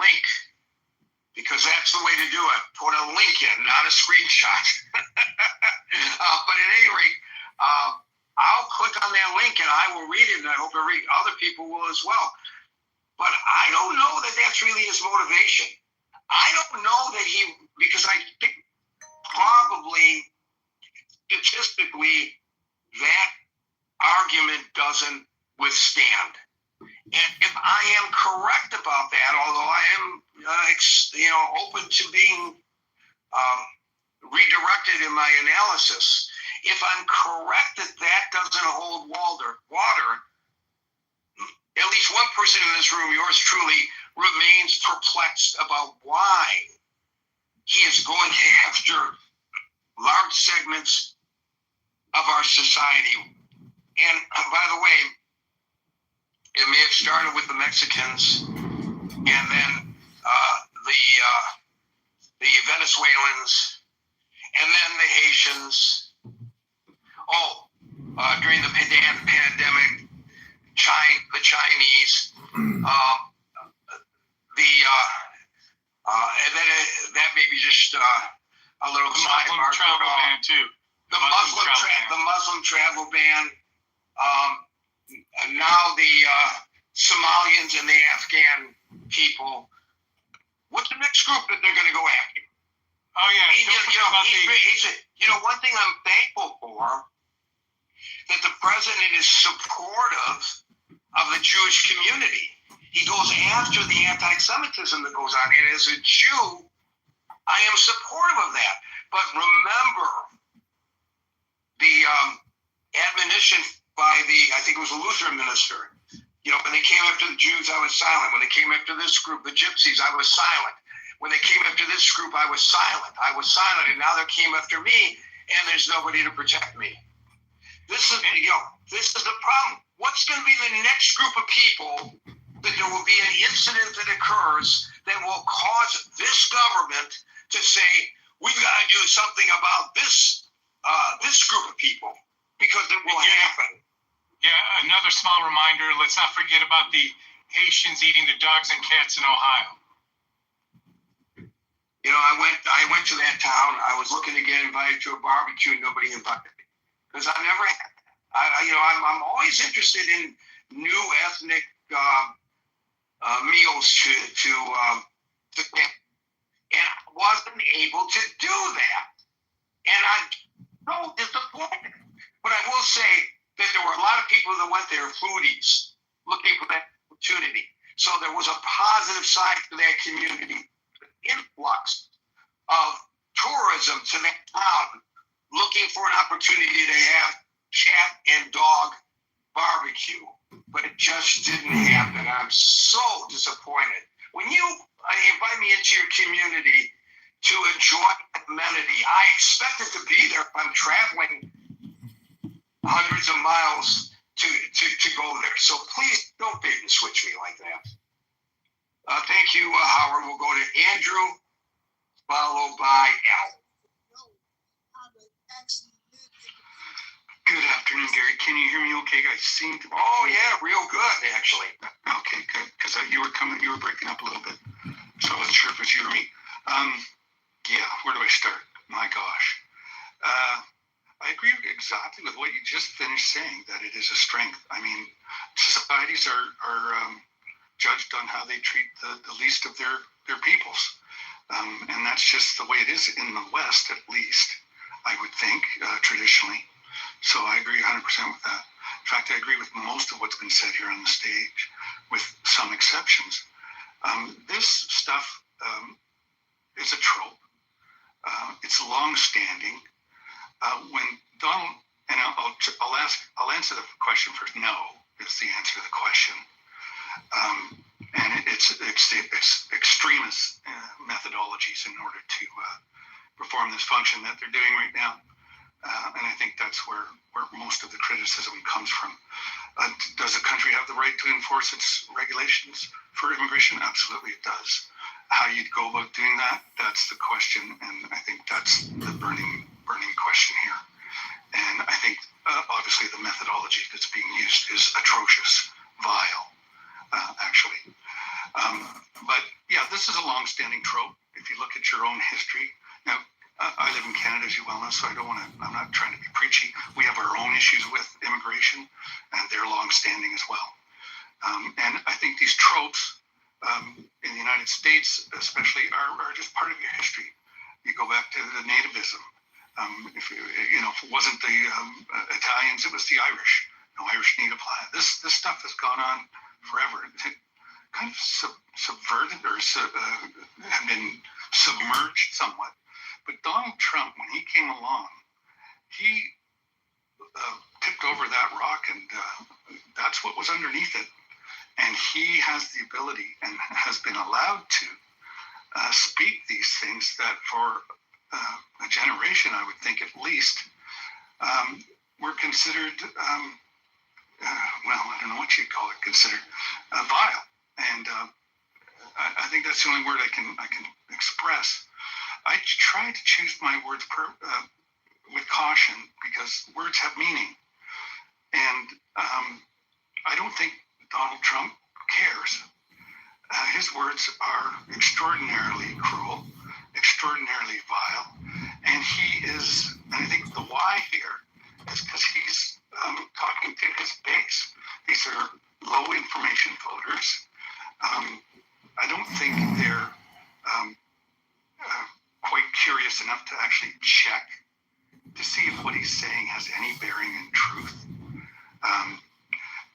link, because that's the way to do it. Put a link in, not a screenshot. But at any rate, I'll click on that link and I will read it, and I hope other people will as well. But I don't know that that's really his motivation. I don't know that because I think probably statistically that argument doesn't withstand. And if I am correct about that, although I am open to being redirected in my analysis, if I'm correct that that doesn't hold water, at least one person in this room, yours truly, remains perplexed about why he is going after large segments of our society. And by the way, it may have started with the Mexicans, and then the Venezuelans, and then the Haitians. During the pandemic, the Chinese, and then that may be just a little sidebar. Travel ban too. The Muslim travel ban. And now the Somalians and the Afghan people. What's the next group that they're going to go after? Oh yeah. One thing I'm thankful for, that the president is supportive of the Jewish community. He goes after the anti-Semitism that goes on. And as a Jew, I am supportive of that. But remember the admonition by I think it was a Lutheran minister. When they came after the Jews, I was silent. When they came after this group, the Gypsies, I was silent. When they came after this group, I was silent. And now they came after me, and there's nobody to protect me. This is the problem. What's going to be the next group of people that there will be an incident that occurs that will cause this government to say, we've got to do something about this group of people, because it will happen. Yeah, another small reminder, let's not forget about the Haitians eating the dogs and cats in Ohio. I went to that town. I was looking to get invited to a barbecue. Nobody invited me, because I never had. I'm always interested in new ethnic meals to and I wasn't able to do that, and I'm so disappointed. But I will say that there were a lot of people that went there, foodies, looking for that opportunity. So there was a positive side to that community, influx of tourism to that town, looking for an opportunity to have cat and dog barbecue, but it just didn't happen. I'm so disappointed. When you invite me into your community to enjoy amenity, I expect it to be there if I'm traveling hundreds of miles to go there. So please don't bait and switch me like that. Thank you, Howard. We'll go to Andrew, followed by Al. Good afternoon, Gary. Can you hear me okay? I seem to... Oh, yeah, real good, actually. Okay, good. Because you were breaking up a little bit. So I wasn't sure if it was you or me. Where do I start? My gosh. I agree exactly with what you just finished saying, that it is a strength. I mean, societies are judged on how they treat the least of their peoples. And that's just the way it is in the West, at least, I would think, traditionally. So I agree 100% with that. In fact, I agree with most of what's been said here on the stage, with some exceptions. This stuff is a trope. It's long-standing. When Donald, and I'll answer the question first. No is the answer to the question, and it's extremist methodologies in order to perform this function that they're doing right now. And I think that's where most of the criticism comes from. Does a country have the right to enforce its regulations for immigration? Absolutely it does. How you'd go about doing that, that's the question, and I think that's the burning question here. And I think obviously the methodology that's being used is atrocious, vile, actually. But yeah, this this is a long-standing trope. If you look at your own history, now I live in Canada, as you well know, so I'm not trying to be preachy. We have our own issues with immigration, and they're long-standing as well. And I think these tropes in the United States, especially, are just part of your history. You go back to the nativism. If it wasn't the Italians, it was the Irish. No Irish native land. This stuff has gone on forever. It kind of subverted or have been submerged somewhat. But Donald Trump, when he came along, he tipped over that rock, and that's what was underneath it. And he has the ability and has been allowed to speak these things that for a generation, I would think at least, were considered, well, I don't know what you'd call it, considered vile. And I think that's the only word I can express. I try to choose my words with caution, because words have meaning. And I don't think Donald Trump cares. His words are extraordinarily cruel, extraordinarily vile, and he is, and I think the why here is because he's talking to his base. These are low information voters. I don't think they're quite curious enough to actually check to see if what he's saying has any bearing in truth,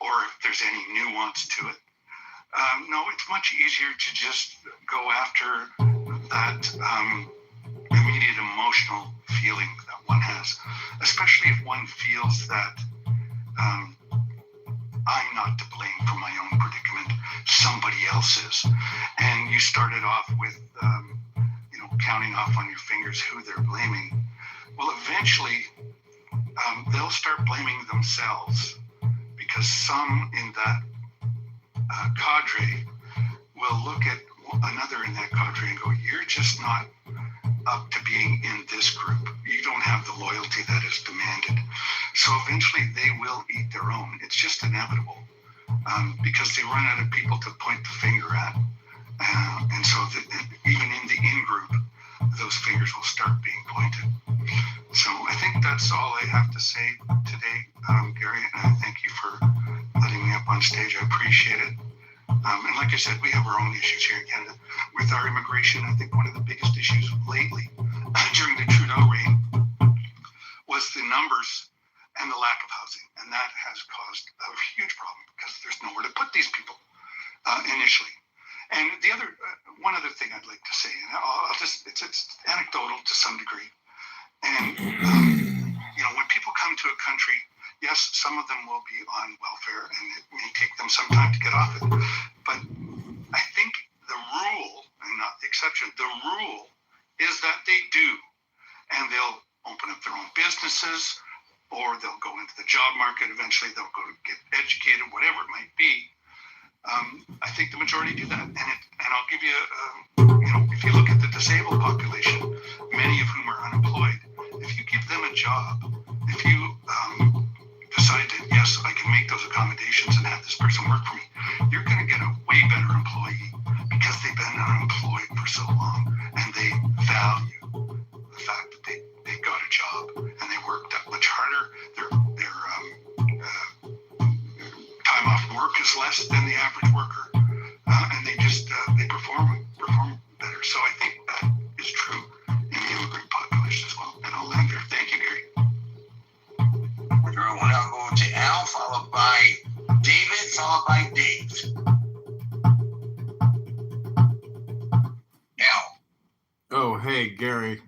or if there's any nuance to it. No, it's much easier to just go after that immediate emotional feeling that one has, especially if one feels that I'm not to blame for my own predicament, somebody else is. And you started off with, counting off on your fingers who they're blaming. Well, eventually, they'll start blaming themselves, because some in that cadre will look at another in that cadre and go, you're just not up to being in this group. You don't have the loyalty that is demanded. So eventually they will eat their own. It's just inevitable, because they run out of people to point the finger at. And so even in the in-group, those fingers will start being pointed. So I think that's all I have to say today, Gary, and I thank you for letting me up on stage. I appreciate it. And like I said, we have our own issues here in Canada with our immigration. I think one of the biggest issues lately during the Trudeau reign was the numbers and the lack of housing. And that has caused a huge problem, because there's nowhere to put these people initially. And the other, one other thing I'd like to say, and I'll just, it's anecdotal to some degree. And, when people come to a country, yes, some of them will be on welfare, and it may take them some time to get off it. But I think the rule, and not the exception, the rule is that they do. And they'll open up their own businesses, or they'll go into the job market. Eventually, they'll go to get educated, whatever it might be. I think the majority do that. And I'll give you, if you look at the disabled population, many of whom are unemployed, if you give them a job, if you decide that, yes, I can make those accommodations and have this person work for me, you're going to get a way better employee, because they've been unemployed for so long, and they value the fact that they got a job and they worked that much harder. Their time off work is less than the average worker, and they just they perform better. So I think that is true in the immigrant population as well. And I'll land there. Thank you, Gary. We'll now go to Al, followed by David, followed by Dave. Al. Oh, hey, Gary.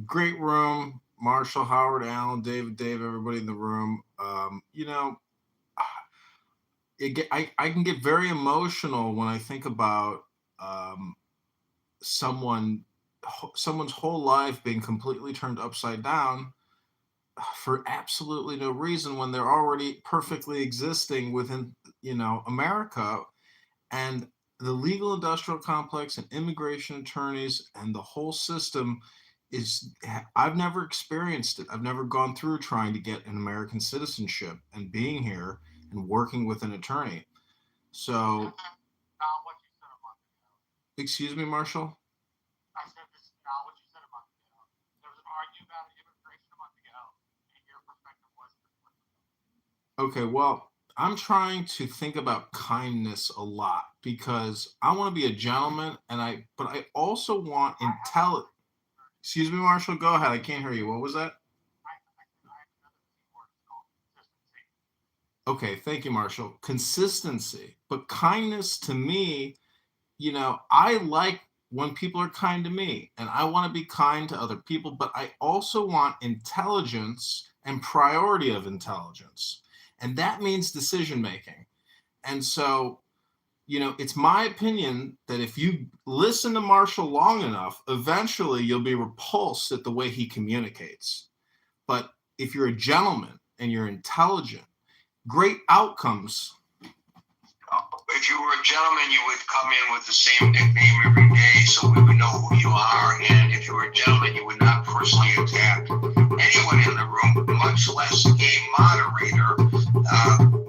Great room. Marshall, Howard, Alan, Dave, everybody in the room. I can get very emotional when I think about someone's whole life being completely turned upside down for absolutely no reason, when they're already perfectly existing within, America. And the legal industrial complex and immigration attorneys and the whole system I've never experienced it. I've never gone through trying to get an American citizenship and being here and working with an attorney. So Excuse me, Marshall? I said this, what you said a month ago. There was an argument about immigration a month ago, and your perspective was. Okay, well, I'm trying to think about kindness a lot because I want to be a gentleman, but I also want intelligence. Excuse me, Marshall. Go ahead. I can't hear you. What was that? Okay, thank you, Marshall. Consistency, but kindness to me, I like when people are kind to me, and I want to be kind to other people, but I also want intelligence and priority of intelligence, and that means decision making. And so, it's my opinion that if you listen to Marshall long enough, eventually you'll be repulsed at the way he communicates. But if you're a gentleman and you're intelligent, great outcomes. If you were a gentleman, you would come in with the same nickname every day so we would know who you are. And if you were a gentleman, you would not personally attack anyone in the room, much less a moderator.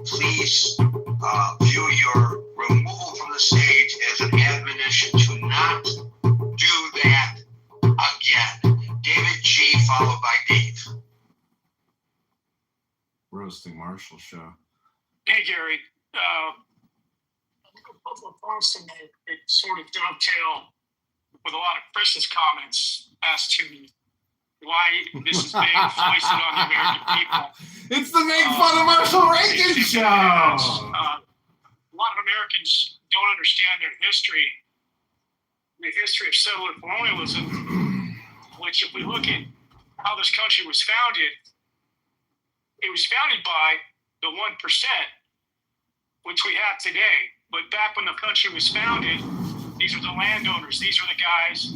Please view your removal from the stage as an admonition to not do that again. David G. followed by Dave. Roasting Marshall show. Hey, Gary. A couple of points to make that sort of dovetail with a lot of Chris's comments as to why this is being foisted on the American people. It's the Make Fun of Marshall Reagan show. A lot of Americans don't understand their history, the history of settler colonialism, which if we look at how this country was founded, it was founded by the 1%, which we have today. But back when the country was founded, these were the landowners. These were the guys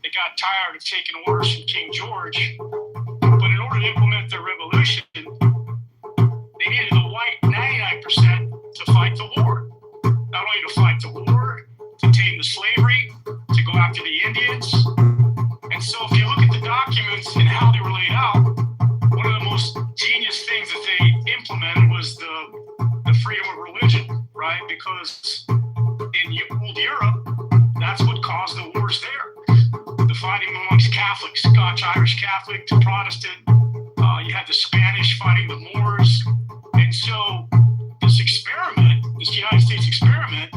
that got tired of taking orders from King George. But in order to implement their revolution, they needed the white 99% to fight the war. Not only to fight the war, to tame the slavery, to go after the Indians. And so if you look at the documents and how they were laid out, one of the most genius things that they implemented was the freedom of religion, right? Because in old Europe, that's what caused the wars there. The fighting amongst Catholics, Scotch, Irish Catholic to Protestant. You had the Spanish fighting the Moors. And so this experiment, this United States experiment,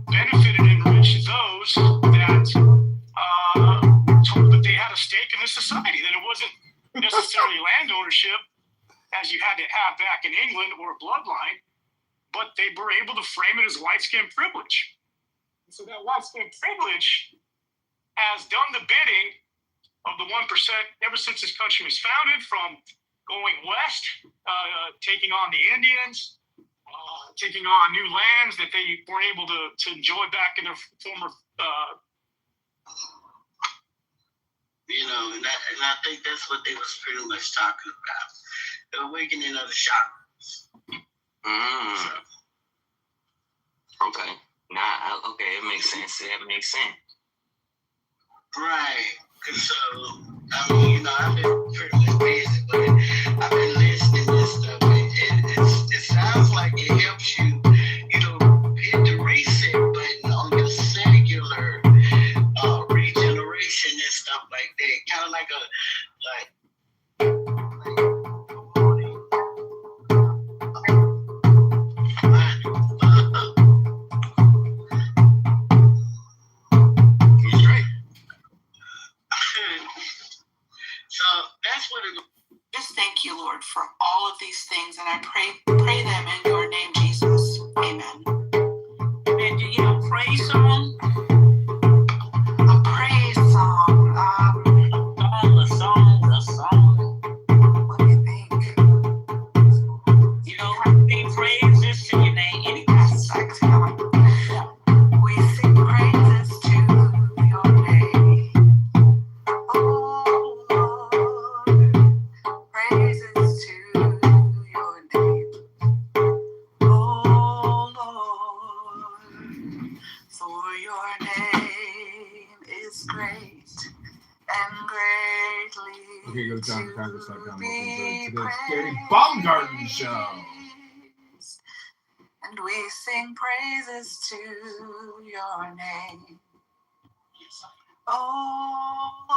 benefited and enriched those that told that they had a stake in the society, that it wasn't necessarily land ownership as you had to have back in England or a bloodline, but they were able to frame it as white skin privilege. And so that white skin privilege has done the bidding of the 1% ever since this country was founded, from going west, taking on the Indians, taking on new lands that they weren't able to enjoy back in their former. And I think that's what they was pretty much talking about, the awakening of the chakras. So. Okay. Okay, it makes sense. That makes sense. Right. Cause I've been pretty much busy, but I've been listening to this stuff, and it sounds like it helps you, hit the reset button on your cellular regeneration and stuff like that. Kind of like So that's what it. Just thank you, Lord, for all of these things, and I pray them in your name, Jesus. Amen. And do you have a praise song? A praise song. The song. What do you think? Sing praises to your name. Any Yes, I can. We sing praises to your name. Oh, Lord, praises to your name. Oh, Lord, for your name is great and greatly Okay, go to to JohnCongress.com. be Today's Gary Baumgarten show. and we sing praises to your name. Oh.